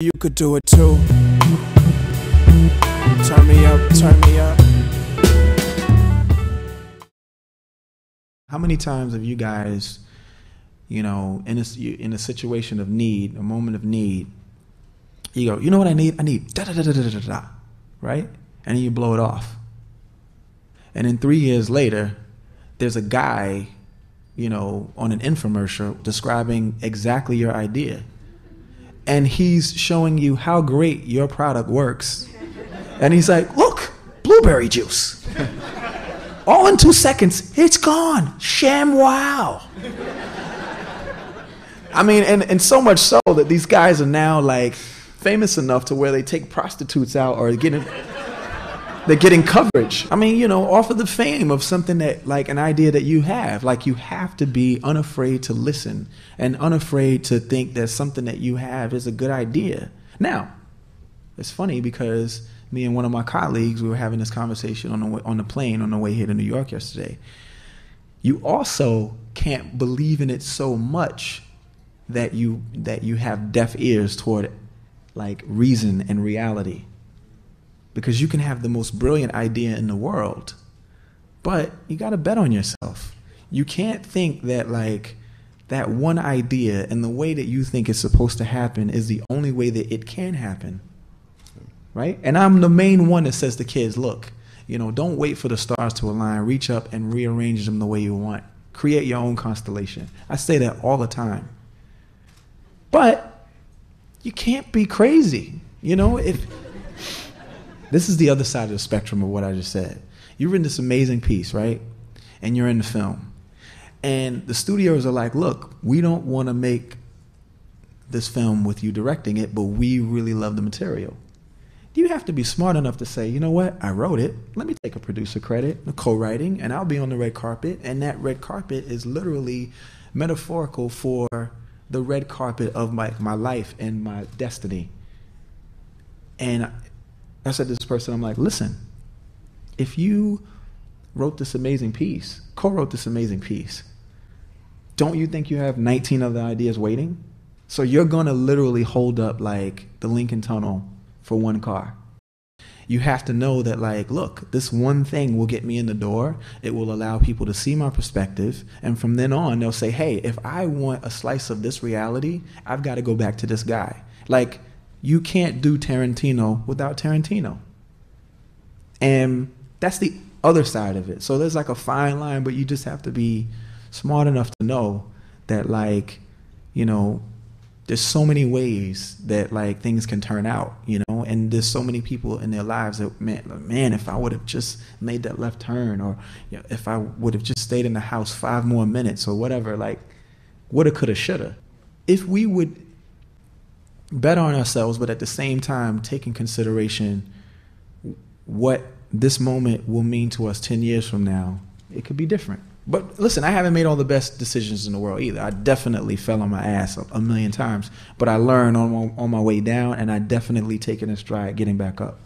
You could do it too. Turn me up, turn me up. How many times have you guys, you know, in a situation of need, a moment of need, you go, you know what I need? I need da da da da da da da, right? And then you blow it off. And then 3 years later, there's a guy, you know, on an infomercial describing exactly your idea. And he's showing you how great your product works. And he's like, look, blueberry juice. All in 2 seconds, it's gone. Sham wow. I mean, and so much so that these guys are now like famous enough to where they take prostitutes out or they're getting coverage. I mean, you know, off of the fame of something that, like an idea that you have. Like, you have to be unafraid to listen and unafraid to think that something that you have is a good idea. Now, it's funny because me and one of my colleagues, we were having this conversation on the plane on the way here to New York yesterday. You also can't believe in it so much that you have deaf ears toward like reason and reality. Because you can have the most brilliant idea in the world, but you got to bet on yourself. You can't think that like that one idea and the way that you think it's supposed to happen is the only way that it can happen, right? And I'm the main one that says to kids, look, you know, don't wait for the stars to align. Reach up and rearrange them the way you want. Create your own constellation. I say that all the time. But you can't be crazy, you know, This is the other side of the spectrum of what I just said. You've written this amazing piece, right? And you're in the film. And the studios are like, look, we don't want to make this film with you directing it, but we really love the material. You have to be smart enough to say, you know what? I wrote it. Let me take a producer credit, a co-writing, and I'll be on the red carpet. And that red carpet is literally metaphorical for the red carpet of my life and my destiny. And I said to this person, I'm like, listen, if you wrote this amazing piece, co-wrote this amazing piece, don't you think you have 19 other ideas waiting? So you're going to literally hold up like the Lincoln Tunnel for one car. You have to know that, like, look, this one thing will get me in the door. It will allow people to see my perspective. And from then on, they'll say, hey, if I want a slice of this reality, I've got to go back to this guy. Like, you can't do Tarantino without Tarantino. And that's the other side of it. So there's like a fine line, but you just have to be smart enough to know that, like, you know, there's so many ways that like things can turn out, you know, and there's so many people in their lives that, man, if I would have just made that left turn, or you know, if I would have just stayed in the house 5 more minutes or whatever, like, woulda, coulda, shoulda. If we would bet on ourselves, but at the same time take in consideration what this moment will mean to us 10 years from now, it could be different. But listen, I haven't made all the best decisions in the world either. I definitely fell on my ass a million times, but I learned on my way down, and I definitely take it in stride getting back up.